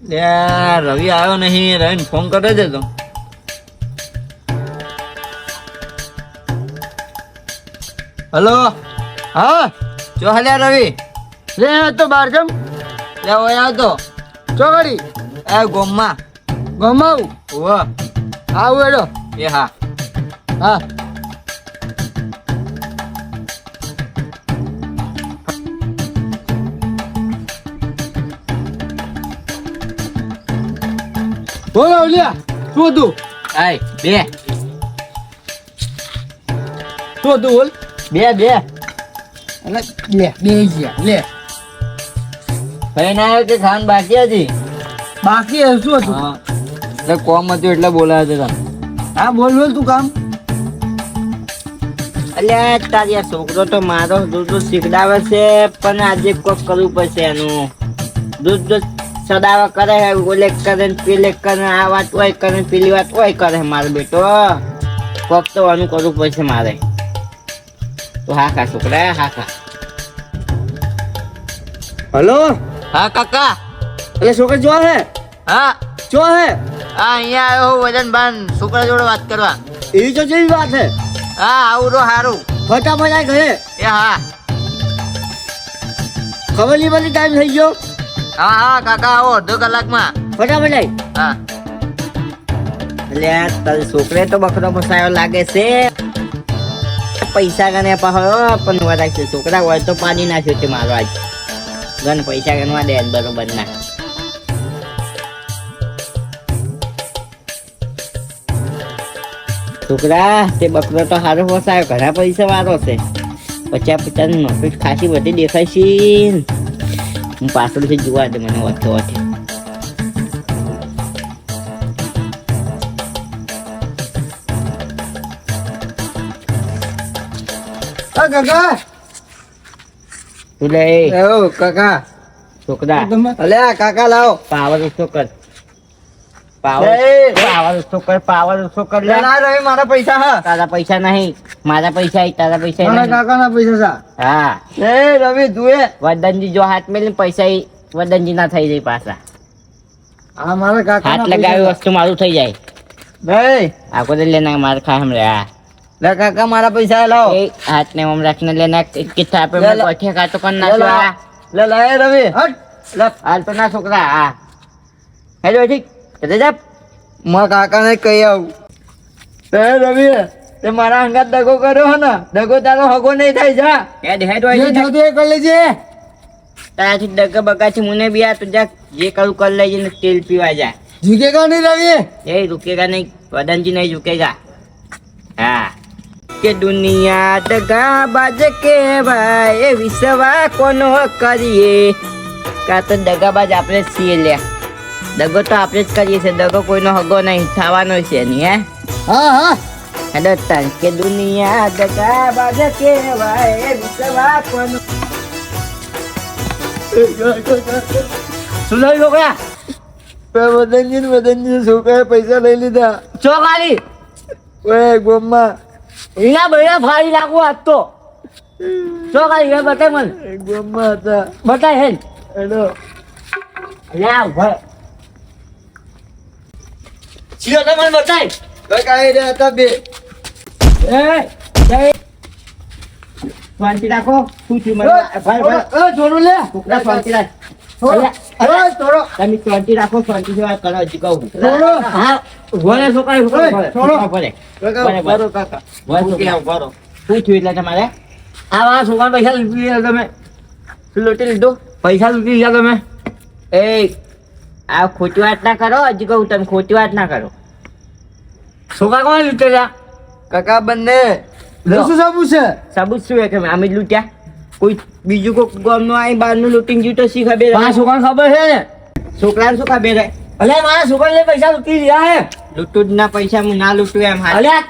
રવિ આવ્યો નહીં, રવિને ફોન કરી દેજો. હલો. હા જો હલ્યા રવિ. લે તો બાર જમ લે ઓય આવતો ચોકડી એ ગોમમાં. ગમાવું ઓહ આવું એડો. એ હા. હા બોલો લ્યા શું તું આય બે શું તું બોલ બે અલે લે બે ગયા લે ભાઈ ના આવ્યો કે ખાન બાકી હતી. બાકી હે શું હતું? હા એટલે કોમ હતું એટલે બોલાવ્યો હતો તને. હા બોલ બોલ તું કામ. અલ્યા તારી આ છોકરો તો મારો દૂધ શીખડાવે છે પણ આજે કોક કરવું પડશે એનું. દૂધ સદાવા કરે ઓલે કરે ને પેલે કરે, આ વાત હોય કરે ને પેલી વાત હોય કરે મારો બેટો. કોક તો આનું કરવું પડશે મારે. તો હા ખા છોકરા હા ખા. હલો હા કાકા. અલે છોકરા જો હે હા જો હે હા અહીંયા આવ્યો હું વજન બાન છોકરા જોડે વાત કરવા. એવી તો જેવી વાત હે. હા આવું તો સારું. ફટાફટ આ ઘરે એ હા ખબર નહીં બધી ટાઈમ થઈ ગયો. હા હા કાકા આવો અડધો કલાકમાં. ફટાફટ આય. હા અલ્યા તારી છોકરે તો બકરો ફસાયો લાગે છે. પૈસા ગણે પાછો પણ વધારે છે. છોકરા હોય તો પાણી નાખ્યો છે મારો આજ. ગણ પૈસા ગણવા દે બરોબર ના. છોકરા તે બકરો તો સારો ફસાયો, ઘણા પૈસા વાળો છે. 50 ની નોટ ખાસી બધી દેખાય છે. હું પાછળથી જોવા દે મને વધતો વધે. આ કાકા તું લે ઓ કાકા છોકરા અલે આ કાકા લાવો. પાવર ઓછો કર. પાવર એ. ઓછો કર. પાવર ઓછો કર લે ના રહી મારા પૈસા હા. તારા પૈસા નહીં, મારા પૈસા ઈ, તારા પૈસા મારા નહીં. કાકાના પૈસા સા. હા એ રવિ તું એ વદનજી જો હાથ મેલી પૈસા ઈ વદનજી ના થઈ જાય પાછા. આ મારા કાકાના હાથ લગાવી વસ્તુ મારું થઈ જાય. નહીં આખો દે લેના માર ખાય હમરે. હા લે કાકા મારા પૈસા લાવો. એ હાથ ને ઓમ રાખને લેના કિથા આપે લે, મેં લે. પઠે કાતો કન લે નાખ્યો. લા. હા લે લા એ રવિ હટ લે હાલ તો ના છોકરા. હા હેલો ઠીક જતે જા. મારા કાકાને કહી આવું. તે રવિ તે મારા અંગાત દગો કર્યો હે ને દગો તારો હગો નહીં થાય જા. હેડ હેડ જે હોય થતું એ કરી લેજે. તારાથી ડગ બગાથી મને બી આ તું જા જે કરું કર લેજે ને તેલ પીવા જા. ઝુકેગા નહીં રવિ. એ रुकेगा नहीं, वदनजी नहीं झुकेगा. हाँ કે દુનિયા દગા બાજ કે ભાઈ વિશ્વા કોનો કરીએ. કા તો દગાબાજ આપણે જ છીએ લ્યા. દગો તો આપણે જ કરીએ છે. દગો કોઈનો હગો નહીં થવાનો છે નહીં. હે હા હા હેડો તાન કે દુનિયા દગા બાજ કે ભાઈ વિશ્વા કોનો. શું લઈ છોકરા મદનજી છોકરાએ પૈસા લઈ લીધા. ચોકાલી ઓય ગોમમાં એના બૈરા ફાડી નાખું આજ તો. ચોકાલી હે બતાય મને. ગોમમાં હતા બતાય હેલ. એનો લ્યા ભાઈ ચિયો તો મને બતાય. કાકા એ રહ્યા હતા બે. શાંતિ રાખો. શું થયું મને? ભાઈ ભાઈ ઓય થોડું લે છોકરા શાંતિ રાખ. થોડો ઓય થોડો તમે શાંતિ રાખો. શાંતિથી વાત કરો. હજી કહું. થોડો. હા ભલે છોકરા ઓય, ભલે થોડો. ભલે કાકા બરો કાકા ભલે છોકરા. શું થયું એટલે તમારે? આ છોકરા પૈસા લૂંટી લીધા તમે. શું લૂંટી લીધું? પૈસા લૂંટી લીધા તમે. એ આ ખોટી વાત ના કરો. હજી કહું તમે ખોટી વાત ના કરો. છોકરા કોણ લૂંટેલા? કાકા બંને શું સાબુ છે? સાબુત શું હે કે અમે જ લૂંટ્યા? કોઈ બીજું કોઈ ગામનું આ બહારનું લૂંટીને ગયું તો શી ખબર? મારા છોકરાને ખબર છે ને. છોકરાને શું ખબર હે? અલે મારા છોકરાને પૈસા લૂંટી લીધા હે. લૂંટું જ ના પૈસા હું ના લૂંટું એમ. હા અલ્યા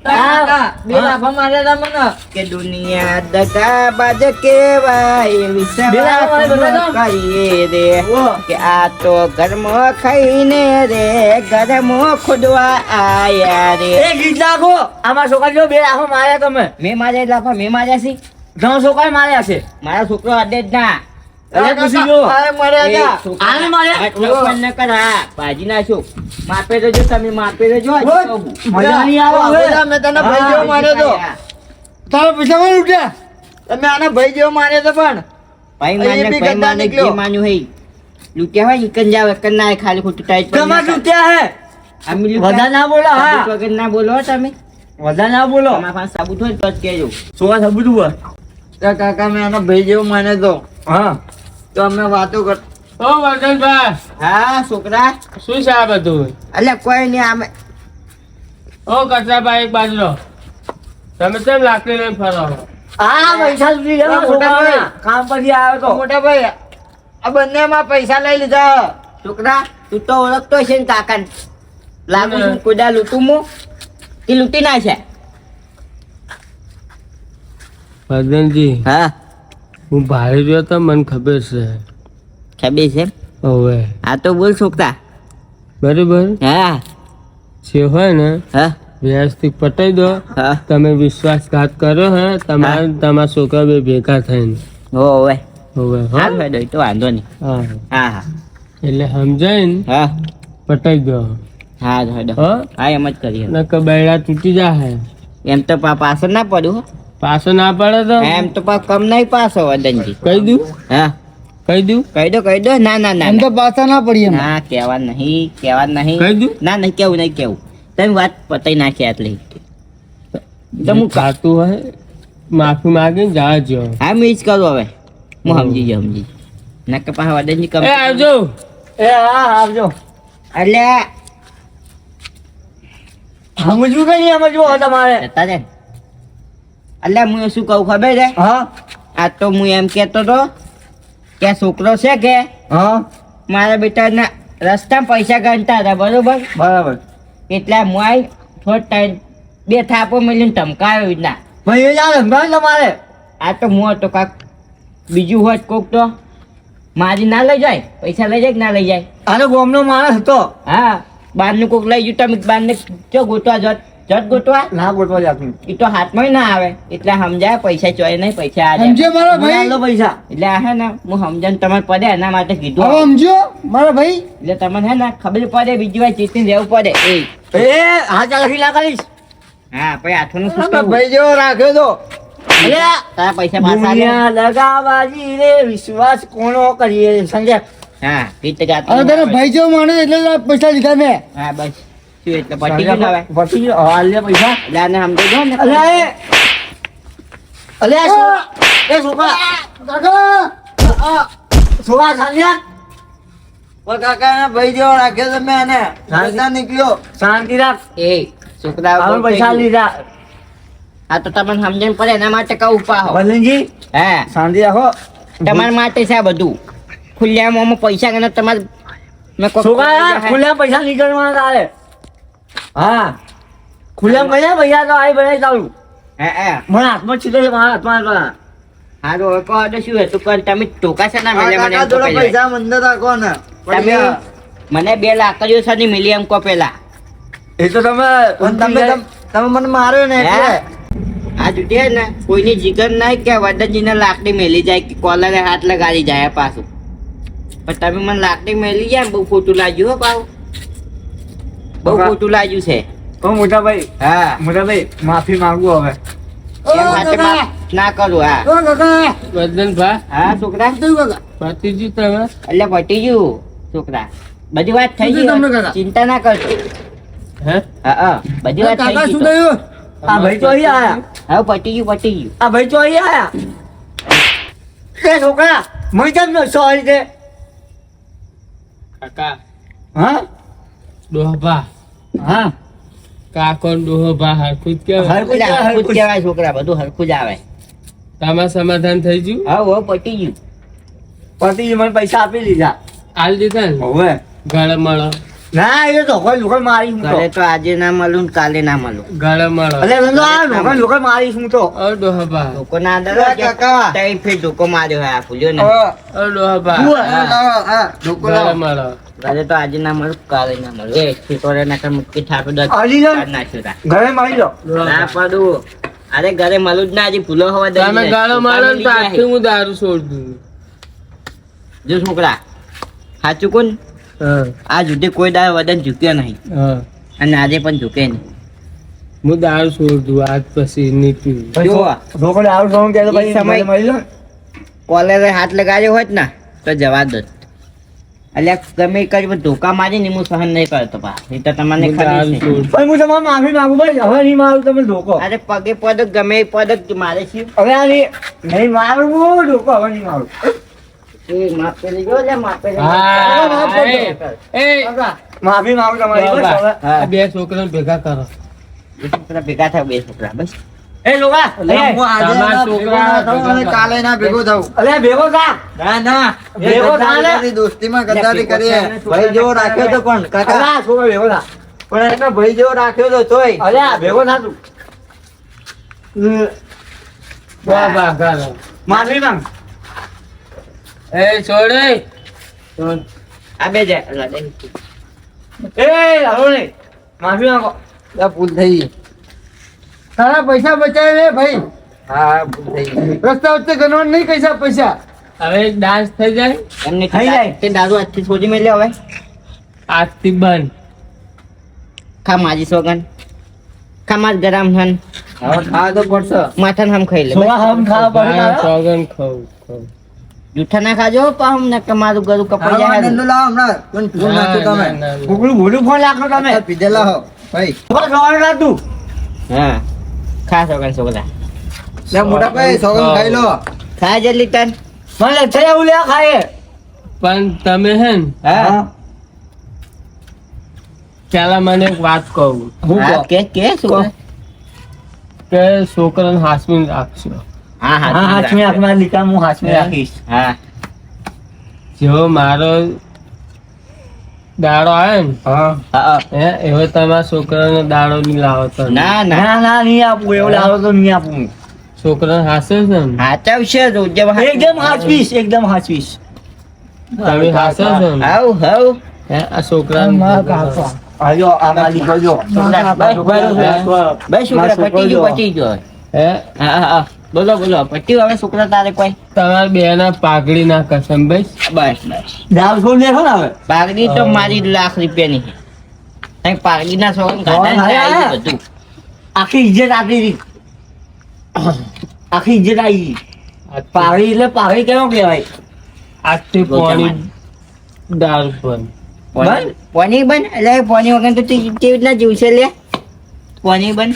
કાકા બે લાફા મારેલા મને. કે દુનિયા દગા બાજ કેવાય વિશ્વાસ કરીએ રે. કે આ તો ઘરમાં ખાઈને રે ઘરમાં ખોદવા આયા રે. એ ગીત લાગો. આમાં છોકરા જો બે લાફા માર્યા તમે. મેં માર્યા લાફા મેં માર્યા છે. ત્રણ છોકરા માર્યા છે. મારા છોકરો અડે જ ના. અરે પૂછી જો અરે મર્યા એ તા છોકરા, આને માર્યા આ ટપણ ન કર, હા, ભાજી નાખો. માપે તો જો તમે માપે તો જો હજી ઓય, કહું. મજા નહીં આવે હવે. મેં તને ભાઈ જેવો માર્યો તો હા. તારા પૈસા કોણ લૂટ્યા તમે આને ભાઈ જેવો માર્યો તો પણ ભાઈ એ માને બી ભાઈ ગદ્દાર માને નીકળ્યો. જે માન્યું હોય લૂંટ્યા હોય ઈકન જાવ એકન ના ખાલી ખોટું ટાઈટ પર તમારે લૂટ્યા હે અમે લૂંટ્યા. વધારે ના બોલો હા સાબુત વગર ના બોલો હો તમે. વધારે ના બોલો તમારા પાસે સાબુત હોય તો જ કહેજો. સોવા સાબુત હોય તો કાકા મેં આનો ભાઈ જેવો માન્યો તો હા તો અમે વાતો કર ઓ વર્ધનભાઈ, હા છોકરા, શું છે આ બધું? અલ્યા કોઈ નહીં આમે ઓ કચરાભાઈ, એક બાજુ રહો. તમે કેમ લાકડી લઈને ફરો છો? આ પૈસા લૂટી ગયા મોટા ભાઈ કામ પરથી આવ્યો તો મોટા ભાઈ આ બંને માં પૈસા લઈ લીધા છોકરા તું તો ઓળખતો છે ને કાકાને. લાગુ છું કોદા લૂંટું હું તે લૂંટી નાખ્યા. વર્ધનજી, હા હું ભારે રહ્યો તો મને ખબર છે. ખબર છે. હવે હા તો બોલ છોકરા. બરોબર હા જે હોય ને હા વ્યવસ્થિત પટાઈ દો. હા તમે વિશ્વાસઘાત કર્યો હે તમારા છોકરા બે ભેગા થઈને. હોવે હવે હા ભાઈ તો વાંધો નહીં. હા, હા હા એટલે સમજાઈને હા પટાઈ દો. હા હેડો. હા, હા એમ જ કરીએ. નકર બૈડા તૂટી જાય. એમ તો પાછળ ના પડ્યું હો. પાછો ના પડે તો એમ તો કમ નહીં પાછો વદનજી. કહી દઉં હા કહી દઉં કહી દો ના ના ના એમ તો પાછા ના પડીએ ના કહેવા નહીં કહી દઉં ના નહીં કેવું તમે વાત પતાઈ નાખી એટલે તો હું ખાતું હોય માફી માંગીને જાજો. હા હું ઈ જ કરું હવે. હું સમજી ગયો ના કે પાછા વદનજી કમ એ આવજો. એ હા આવજો એટલે સમજવું કઈ નહીં સમજવું તમારે જતા રે. એટલે હું શું કહું ખબર છે હા આ તો હું એમ કહેતો તો કે આ છોકરો છે કે હા મારા બેટાના રસ્તામાં પૈસા ગણતા હતા બરોબર. બરાબર એટલે હું આવી થોડો ટાઈમ બે થાપો મળીને ધમકાવ્યો રીતના. ભાઈ એ જાણે ભાઈ તમારે આ તો હું હતો કાક બીજું હોત કોક તો મારી ના લઈ જાય પૈસા લઈ જાય કે ના લઈ જાય. આનો ગોમનો માણસ હતો હા બહારનું કોક લઈ જયું તમે બહારને ચો ગોતવા જટ ગોતવા ના ગોઠવા જાતું એ તો હાથમાં ના આવે એટલે સમજાય પૈસા ચોય નહીં પૈસા આ જાય. સમજ્યો મારો ભાઈ લો પૈસા એટલે આ હે ને હું સમજણ તમારે પડે એના માટે કીધું. હવે સમજ્યો મારો ભાઈ એટલે તમને હે ને ખબર પડે બીજી વાર ચીતીને રહેવું પડે એ એ હા ચાલ લખી ના કરીશ હા પછી હાથોનું શું તમે કરવું? ભાઈ જેવો રાખ્યો તો તારા પૈસા પાછા આલે. દુનિયા લગાવાજી રે વિશ્વાસ કોનો કરીએ સમજ્યા હા ગીત ગાતો અરે તને ભાઈ જેવો માણસ એટલે પૈસા લીધા મેં હા બસ શું એટલે પટી ગયું ને હવે. પટી ગયું હાલ લે પૈસા એટલે આને સમજાઈ ગયો ને અલે અલે એ છોકરા કાકા છોકરા સાંજ્યા ઓ કાકા ભાઈ જેવો રાખ્યો તો મેં એને શાંતિ નીકળ્યો શાંતિ રાખ એ છોકરા હવે પૈસા લીધા હા તો તમને સમજણ પડે એના માટે કહું પાહો. વલનજી હા શાંતિ રાખો તમારા માટે છે આ બધું ખુલ્લામાં પૈસા ગણે તમારે મેં કોક છોકરા ખુલ્લા પૈસા નીકળવાના તારે હા ખુલ્લા પૈસા તો આવી બનાવી ચાલુ હા હા મને હાથમાં છીલે છે મારા હાથમાં હારું હવે કહો તો શું હતું પણ તમે ટોકા છે ના મેલે મને એમ કહો પહેલા. પૈસા મંદર રાખો ને તમે મને 2 લાકડીઓ સાની મિલી એમ કહો પેલા. એ તો તમે મને માર્યો ને હે? એટલે આ જુટે ને કોઈની જીગર નહીં કે વડનજીને લાકડી મેલી જાય કે કોલરે હાથ લગાડી જાય પાછું. પણ તમે મને લાકડી મેલી જાય ને બહુ ખોટું લાગ્યું હો પાછું. બહુ બકા. ખોટું લાગ્યું છે. મોટા ભાઈ હા માફી માંગુ હવે એ માટે ના કરું. હા વર્ધનભાઈ, હા છોકરા પતિજી તમે એટલે પટી ગયું છોકરા. બધી વાત થઈ શું થયું તમને ગઈ કાકા? ચિંતા ના કરજો. હે હા હા બધી વાત થઈ ગઈ તો. આ ભાઈ તો અહીં આયા હવે પટી ગયું. આ ભાઈ તો અહીં આયા એ છોકરા મને કેમ ન સોરી તે કાકા હા ડોહભા હા કાકો ને ડોહભા હરખું જ કહેવાય. હરખું એટલે હરખું જ હરખું. કહેવાય છોકરા, બધું હરખું જ આવે. તમારું સમાધાન થઈ ગયું? હવે પટી ગયું. પતિજી મને પૈસા આપી લીધા આલ દીધા ને હવે ગળે મળો ના એ તો કોઈ લોકો મારી હું તો ઘરે તો આજે ના મળું ને કાલે ના મળું. ગળે મળો. અલે રંગો આ લોકો મારી હું તો ઓ ડોહભા, લોકો ના અરે કાકા. ત્રણ ફેર ધોકો માર્યો હોય આ ભૂલ્યો ને. ઓ ડોહભા, ગળે મળો. ઘરે તો આજે ના મળું કાલે ના મળું. એ છીટોરે ના કર મુક્કી થાપે દો આલી જા. કાઢ નાખ્યો તા. ઘરે મારી લો ના પડું. અરે ઘરે મળું જ ના આજે ભૂલો હોવા દે તમે ગાળો મારો ને તો આખી હું દારૂ છોડ દઉં. જો છોકરા સાચું કોણ હા આ જુદે કોઈ દાળ વદન ઝૂક્યો નહીં હા અને આજે પણ ઝૂકે નહીં હું દારૂ છોડું આજ પછી નહીં પીવું જો છોકરો આવું સોંગ કે એ સમય- મળી લો કોલરે હાથ લગાડ્યો હોત ને તો જવા દો અલ્યા ગમે એ કરી પણ ધોકા મારી ને હું સહન નહીં કરતો પા એ તો તમને હું દારૂ ખબર છે છોડું પણ હું તમારે માફી માંગુ ભાઈ હવે નહીં મારું તમે ધોકો અરે પગે પદક ગમે એ પદક મારે છે હવે આ નહીં મારું હું ધોકો હવે નહીં મારું એ માપેલી જો લે માપેલી હા, એ માફી માંગુ તમારી બસ હવે. હા. આ બે છોકરાને ભેગા કરો બે છોકરા ભેગા થાય બે છોકરા બસ એ લોકા હું આજે તમારા ના ભેગો છોકરા ના થાઉં અને ભેગા કાલે ના ભેગો થાઉં. અલ્યા ભેગો થા ના ના ભેગો થા ને. તારી દોસ્તીમાં ગદ્દારી ભેગો કરીએ થા ને. ભાઈ જેવો રાખ્યો તો પણ કાકા અલ્યા છોકરો ભેગો થા પણ એને ભાઈ જેવો રાખ્યો તો તોય અલ્યા ભેગો થા તું બાબા કરો માફી માંગ એ છોડે આ બે જાય એ હાલો ને માફી માંગો આ ભૂલ થઈ તારા પૈસા બચાવે રે ભાઈ હા ભૂલ થઈ રસ્તા વચ્ચે ગણવાનું નહીં કૈસા પૈસા હવે ડાન્સ થઈ જાય એમને થઈ જાય. તે દારૂ આજથી છોડી મેલ્યો હવે આજથી બંધ ખા માજી સોગન ખા માર ગરમ હન હવે ખાવા તો પડશે માથાને હમ ખાઈ લે સોવા હમ ખાવા પડે હા, તારા? સોગન ખાઉં ખાઉં. જૂઠા ના ખાજો પાહમ ને કે મારું ગળું કપાઈ ખાવા જાય દંડો લાવો હમણાં કોણ ભૂલ ના, નાખ્યું ના, તમે ના, ના. ભૂખલું ભૂલું ફોન લાખો તમે અત્યારે પીધેલા હો ભાઈ છોકરા ખાવાનું લાગતું હા ખા સોગન છોકરા લે મોટા ભાઈ સોગંદ ખાઈ લો ખા જલ્દી તન મને લક્ષણ એવું લે ખાય પણ તમે હે ને હા પેલા મને એક વાત કહું હું હા, કહો? કે છોકરા કે છોકરાને હાસવીને રાખશો હા હા હાચમી હાથમાં લીકા હું હાચમી રાખીશ હા જેવો મારો દાડો આવે ને હા હા હે એવો તમારા છોકરાનો દાડો નહીં લાવો તમે ના ના ના ના નહીં આપું એવું લાવો તો નહીં આપું છોકરાને હાસે છે ને હાચવશે રોજ એકદમ હાચવીશ એકદમ હાચવીશ તમે હાસે છે ને હાવ હાવ હે આ છોકરાને આજો આ માલી કરજો બસ છોકરા પટી ગયો પટી ગયો હે હા હા બોલો બોલો પટ્યું હવે છોકરા તારે કોઈ તમારા બેના પાઘડી ના કસમ ભાઈ બસ બસ દાવ છોડ દેખો ને હવે પાઘડી તો મારી લાખ રૂપિયાની છે અહીં પાઘડી ના સોગન કાઢા ને આવી ગયું બધું આખી ઇજ્જત આપી દીધી આખી ઇજ્જત આવી પાઘડી એટલે પાઘડી કેવો કહેવાય આજથી પોણી દારૂ પણ પોની પોની બન એટલે પોની વગર તો તું કેવી રીતના જીવશે લે પોની બન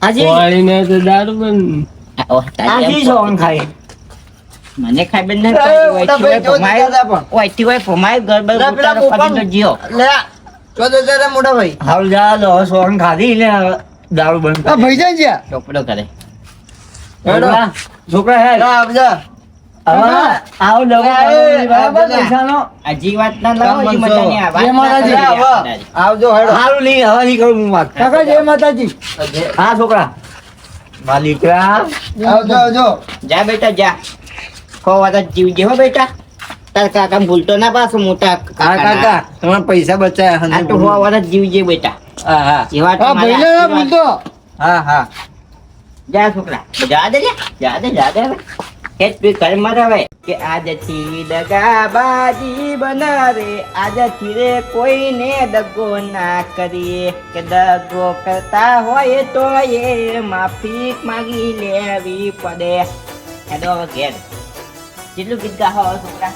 આજે પોણીને તો દારૂ પણ આજી સોન ખાય મને ખબર એ, નથી મોટા ભાઈ જો દીધા હતા પણ. ઓયથી હોય ભમાય ગરબર પેલા ઉતારો પોપટ. પડી તો જીઓ લે ચો દે દે મોટા ભાઈ હાલ જા લો સોન ખાધી ને દારૂ બંધ આ ભાઈ જાય છે ચોપડો કરે છોકરા છોકરા હે જા આવજા હવે આવો દગો એ, પૈસાનો હજી વાત ના લાવો હજી કામ મજાની આ વાત જય ના માતાજી. કરીએ આવો. આપણે. આવજો હેડો હારું નહીં હવે નહીં કરું હું વાત કાકા જય માતાજી હા છોકરા માલિકરા આવજો આવજો જા બેટા જા ખો વાત જીવ જેવો બેટા તાર કાકા ભૂલતો ના પાછો મોટા હા કાકા તમારા પૈસા બચાયા આ તો હો વાત જીવ જે બેટા હા હા એવા હા ભાઈ તમારા ને ભૂલતો હા હા જા છોકરા જા દે જા દે હવે હેત પી કર મરાવે કે આજથી દગાબાજી બનાવે આજથી રે કોઈને દગો ના કરીએ કે દગો કરતા હોય તો એ માફી માંગી લેવી પડે હેડો હવે ઘેર કેટલું ગીત ગાહો હવે છોકરા